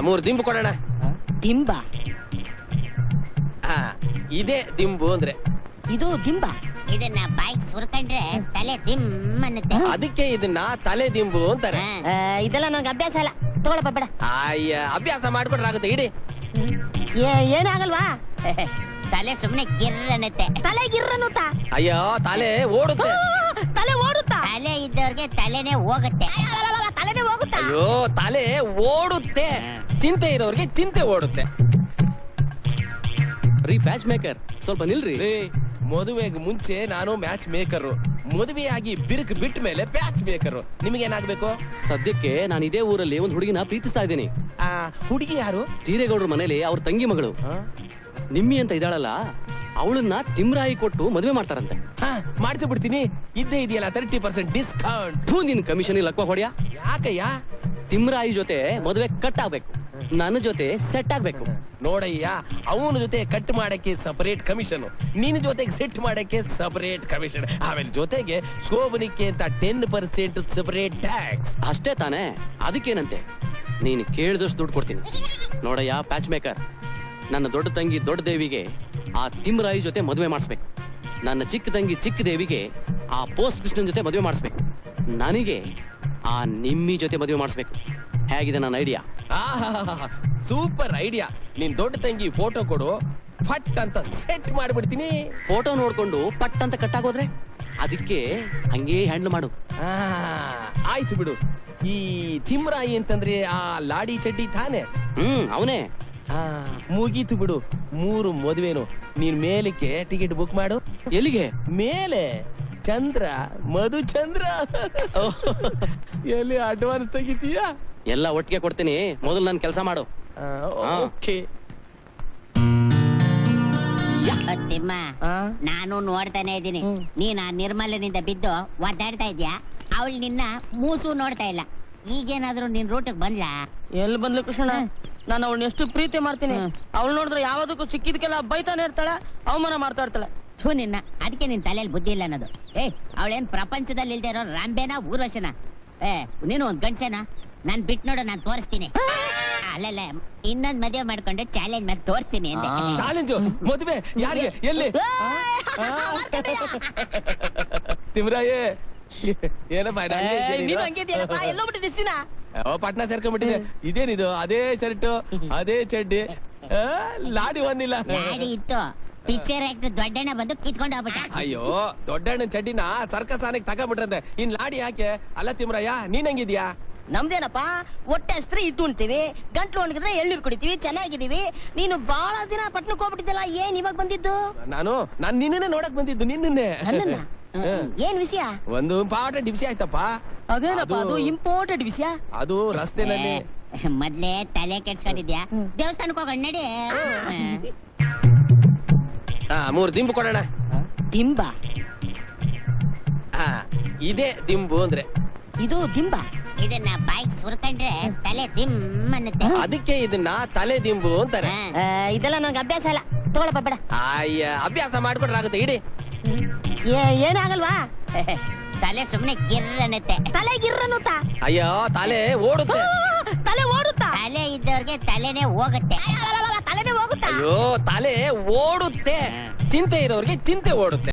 ಮೂರ್ ದಿಂಬು ಕೊಡೋಣ. ದಿಂಬ? ಇದೇ ದಿಂಬು ಅಂದ್ರೆ. ಇದು ದಿಂಬ? ಇದನ್ನ ಬಾಯಿಗೆ ಸುರ್ಕೊಂಡ್ರೆ ತಲೆ ದಿಮ್ ಅನ್ನುತ್ತೆ. ಅದಕ್ಕೆ ಇದನ್ನ ತಲೆ ದಿಂಬು ಅಂತಾರೆ. ಇದೆಲ್ಲ ನಂಗೆ ಅಭ್ಯಾಸ ಇಲ್ಲ, ತಗೊಳಪ್ಪ ಬೇಡ. ಅಭ್ಯಾಸ ಮಾಡ್ಕೊಂಡ್ರೆ ಆಗುತ್ತೆ, ಇಡಿ. ಏನಾಗಲ್ವಾ? ತಲೆ ಸುಮ್ನೆ ಗಿರ್ ಅನ್ನುತ್ತೆ. ತಲೆ ಗಿರ್ರನ್ನುತ್ತ? ಅಯ್ಯೋ, ತಲೆ ಓಡುತ್ತೆ. ತಲೆ ಓಡುತ್ತಾ? ತಲೆ ಇದ್ದವ್ರಿಗೆ ತಲೆನೇ ಹೋಗುತ್ತೆ. ತಲೆನೇ ಹೋಗುತ್ತಾ? ಅಯ್ಯೋ, ತಲೆ ಓಡುತ್ತೆ. ಚಿಂತೆ ಇರೋರಿಗೆ ಚಿಂತೆ ಓಡುತ್ತೆ. ರೀ ಪ್ಯಾಚ್ ಮೇಕರ್, ಸ್ವಲ್ಪ ನಿಲ್ರಿ. ಮದುವೆಗೆ ಮುಂಚೆ ನಾನು ಮ್ಯಾಚ್ ಮೇಕರ್, ಮದುವೆಯಾಗಿ ಬಿರುಕು ಬಿಟ್ಟ ಮೇಲೆ ಪ್ಯಾಚ್ ಮೇಕರ್. ನಿಮಗೇನಾಗ್ಬೇಕು? ಸದ್ಯಕ್ಕೆ ನಾನು ಇದೇ ಊರಲ್ಲಿ ಒಂದು ಹುಡುಗಿನ ಪ್ರೀತಿಸ್ತಾ ಇದ್ದೀನಿ. ಹುಡುಗಿ ಯಾರು? ತೀರೇಗೌಡ್ರ ಮನೇಲಿ ಅವ್ರ ತಂಗಿ ಮಗಳು ನಿಮ್ಮಿ ಅಂತ ಇದ್ದಾಳಲ್ಲ, ಅವಳನ್ನ ತಿಮ್ರಾಯಿ ಕೊಟ್ಟು ಮದುವೆ ಮಾಡ್ತಾರಂತೆ. ಮಾಡ್ಸಿ ಬಿಡ್ತೀನಿ. ಇದ್ದೇ ಇದೆಯಲ್ಲ 30% ಡಿಸ್ಕೌಂಟ್. ನಿನ್ ಕಮಿಷನ್ ಲಕ್ವ ಹೊಡ್ಯಾ? ಯಾಕಯ್ಯ? ತಿಮ್ರಾಯಿ ಜೊತೆ ಮದುವೆ ಕಟ್ ಆಗ್ಬೇಕು, ನನ್ನ ಜೊತೆ ಸೆಟ್ ಆಗ್ಬೇಕು. ನೋಡಯ್ಯ, ಅವನ ಜೊತೆ ಕಟ್ ಮಾಡಕ್ಕೆ ಸಪರೇಟ್ ಕಮಿಷನ್, ನಿನ್ನ ಜೊತೆಗೆ ಸೆಟ್ ಮಾಡಕ್ಕೆ ಸಪರೇಟ್ ಕಮಿಷನ್, ಆಮೇಲೆ ಜೊತೆಗೆ ಶೋಭನಿಕೆ ಅಂತ 10% ಸಪರೇಟ್ ಟ್ಯಾಕ್ಸ್. ಅಷ್ಟೇ ತಾನೇ? ಅದಕ್ಕೇನಂತೆ, ನೀನು ಕೇಳಿದಷ್ಟು ದುಡ್ಡು ಕೊಡ್ತೀನಿ. ನೋಡಯ್ಯ ಪ್ಯಾಚ್ ಮೇಕರ್, ನನ್ನ ದೊಡ್ಡ ತಂಗಿ ದೊಡ್ಡ ದೇವಿಗೆ ಆ ತಿಮ್ರಾಯಿ ಜೊತೆ ಮದುವೆ ಮಾಡಿಸ್ಬೇಕು. ನನ್ನ ಚಿಕ್ಕ ತಂಗಿ ಚಿಕ್ಕ ದೇವಿಗೆ ಆ ಪೋಸ್ಟ್ ಕೃಷ್ಣನ್ ಜೊತೆ ಮದುವೆ ಮಾಡಿಸ್ಬೇಕು. ನನಗೆ ಆ ನಿಮ್ಮಿ ಜೊತೆ ಮದುವೆ ಮಾಡಿಸ್ಬೇಕು. ಹೇಗಿದೆ ನನ್ನ ಐಡಿಯಾ? Super idea. ನಿನ್ ದೊಡ್ಡ ತಂಗಿ ಫೋಟೋ ಕೊಡು, ಫಟ್ ಅಂತ ಸೆಟ್ ಮಾಡ್ಬಿಡ್ತೀನಿ. ಫೋಟೋ ನೋಡ್ಕೊಂಡು ಪಟ್ ಅಂತ ಕಟ್ಟಾಗೋದ್ರೆ ಅದಕ್ಕೆ ಹಂಗೇ ಹ್ಯಾಂಡಲ್ ಮಾಡು. ಆಯ್ತು ಬಿಡು. ಈ ತಿಮ್ರಾಯಿ ಅಂತಂದ್ರೆ ಆ ಲಾಡಿ ಚಡ್ಡಿ ತಾನೆ? ಅವನೇ. ಮುಗೀತು ಬಿಡು, 3 ಮದುವೆನು. ನೀನ್ ಮೇಲಕ್ಕೆ ಟಿಕೆಟ್ ಬುಕ್ ಮಾಡು. ಎಲ್ಲಿಗೆ? ಮೇಲೆ ಚಂದ್ರ, ಮಧು ಚಂದ್ರ. ಎಲ್ಲಿ ಅಡ್ವಾನ್ಸ್ ತೆಗಿತೀಯಾ? ಎಲ್ಲ ಒಟ್ಟಿಗೆ ಕೊಡ್ತೀನಿ, ಮೊದಲು ನನ್ ಕೆಲಸ ಮಾಡು. ಓಕೆ. ತಿಮ್ಮ, ನಾನು ನೋಡ್ತಾನೆ ಇದ್ದೀನಿ. ನೀನ್ ಆ ನಿರ್ಮಲನಿಂದ ಬಿದ್ದು ಒದ್ದಾಡ್ತಾ ಇದ್ಯಾ, ಅವಳು ನಿನ್ನ ಮೂಸು ನೋಡ್ತಾ ಇಲ್ಲ. ಈಗೇನಾದ್ರೂ ನಿನ್ ರೂಟಿಗೆ ಬಂದ್ಲಾ? ಎಲ್ಲಿ ಬಂದ್ಲು ಕೃಷ್ಣ? ನಾನು ಅವಳನ್ನ ಎಷ್ಟು ಪ್ರೀತಿ ಮಾಡ್ತೀನಿ. ಅವಳು ನೋಡಿದ್ರೆ ಯಾವ್ದಕ್ಕೂ ಸಿಕ್ಕಿದ್ಕೆಲ್ಲ ಬೈತಾನೆ ಇರ್ತಾಳೆ, ಅವಮಾನ ಮಾಡ್ತಾ ಇರ್ತಾಳೆ. ನಿನ್ನ ಅದಕ್ಕೆ ನಿನ್ ತಲೆಯಲ್ಲಿ ಬುದ್ಧಿ ಇಲ್ಲ ಅನ್ನೋದು. ಅವಳೇನ್ ಪ್ರಪಂಚದಲ್ಲಿ ಇಲ್ದೇ ಇರೋ ರಾಂಬೇನಾ ಊರ್ವಶನ? ನೀನು ಒಂದ್ ಗಂಡ್ಸೇನಾ? ನಾನ್ ಬಿಟ್ ನೋಡು, ನಾನ್ ತೋರಿಸ್ತೀನಿ. ಅಲ್ಲಲ್ಲ, ಇನ್ನೊಂದ್ ಮದುವೆ ಮಾಡ್ಕೊಂಡು ಚಾಲೆಂಜ್ ಮಾಡಿ ತೋರಿಸ್ತೀನಿ ಅಂದೆ. ಚಾಲೆಂಜು? ಮದುವೆ ಯಾರಿಗೆ? ಎಲ್ಲಿ? ತಿಮ್ರಾಯೇ, ಏನಪ್ಪ ಎಲ್ಲೋ ಬಿಟ್ಟಿದ್ದೀನ? ಪಟ್ನಾ ಸೇರ್ಕೊಂಡ್ಬಿಟ್ಟಿದೆ. ಇದೇನಿದು? ಅದೇ ಶರ್ಟ್, ಅದೇ ಚಡ್ಡಿ, ಲಾಡಿ ಒಂದಿಲ್ಲ. ಲಾಡಿ ಇತ್ತು, ಪಿಕ್ಚರ್ ಆಕ್ಟರ್ ದೊಡ್ಡಣ್ಣ ಬಂದು ಕಿತ್ಕೊಂಡು ಹೋಗ್ಬಿಟ್ಟ. ಅಯ್ಯೋ, ದೊಡ್ಡಣ್ಣನ ಚಡ್ಡಿನ ಸರ್ಕಸ್ ಆನೆಗೆ ತಗೊಂಡ್ಬಿಟ್ರಂತೆ. ಇನ್ ಲಾಡಿ ಯಾಕೆ? ಅಲ್ಲ ತಿಮ್ರಯ್ಯ, ನೀನ್ ಹೆಂಗಿದ್ಯಾ? ನಮ್ದೇನಪ್ಪ, ಹೊಟ್ಟೆ ಅಸ್ತ್ರಿ ಇಟ್ಟು ಉಣ್ತೀವಿ, ಗಂಟ್ಲು ಒಣಗಿದ್ರೆ ಎಳ್ನೀರು ಕುಡಿತೀವಿ, ಚೆನ್ನಾಗಿದೀವಿ. ನೀನು ಬಹಳ ದಿನ ಪಟ್ನಕ್ಕೆ ಹೋಗ್ಬಿಟ್ಟಿದ್ದಲ್ಲ, ಏನ್ ಇವಾಗ ಬಂದಿದ್ದು? ನಾನು ನಿನ್ನೆ ನೋಡಕ್ ಬಂದಿದ್ದು. ನಿನ್ನೆ ಏನ್ ವಿಷಯ? ಒಂದು ಇಂಪಾರ್ಟೆಂಟ್ ವಿಷಯ ಆಯ್ತಪ್ಪ. ಅದೇನಪ್ಪ ಅದು ಇಂಪಾರ್ಟೆಂಟ್ ವಿಷಯ? ಅದು ರಸ್ತೆನಲ್ಲಿ. ಮೊದ್ಲೇ ತಲೆ ಕೆಡ್ಸ್ಕೊಂಡಿದ್ಯಾ? ದೇವಸ್ಥಾನಕ್ಕೆ ಹೋಗೋಣ ನಡಿ. 3 ದಿಂಬು ಕೊಡೋಣ. ದಿಂಬ? ಇದೇ ದಿಂಬು ಅಂದ್ರೆ. ಇದು ದಿಂಬ? ಇದನ್ನ ಬಾಯಿಗೆ ಸುರ್ಕೊಂಡ್ರೆ ತಲೆ ದಿಮ್ ಅನ್ನುತ್ತೆ. ಅದಕ್ಕೆ ಇದನ್ನ ತಲೆ ದಿಂಬು ಅಂತಾರೆ. ಇದೆಲ್ಲ ನಂಗೆ ಅಭ್ಯಾಸ ಇಲ್ಲ, ತಗೊಳಪ್ಪ ಬೇಡ. ಅಭ್ಯಾಸ ಮಾಡ್ಕೊಂಡ್ರೆ ಆಗುತ್ತೆ, ಇಡಿ. ಏನಾಗಲ್ವಾ? ತಲೆ ಸುಮ್ನೆ ಗಿರ್ ಅನ್ನುತ್ತೆ. ತಲೆ ಗಿರ್ರನ್ನುತ್ತ? ಅಯ್ಯೋ, ತಲೆ ಓಡುತ್ತೆ. ತಲೆ ಓಡುತ್ತಾ? ತಲೆ ಇದ್ದವ್ರಿಗೆ ತಲೆನೇ ಹೋಗುತ್ತೆ. ತಲೆನೇ ಹೋಗುತ್ತಾ? ಅಯ್ಯೋ, ತಲೆ ಓಡುತ್ತೆ. ಚಿಂತೆ ಇರೋರಿಗೆ ಚಿಂತೆ ಓಡುತ್ತೆ.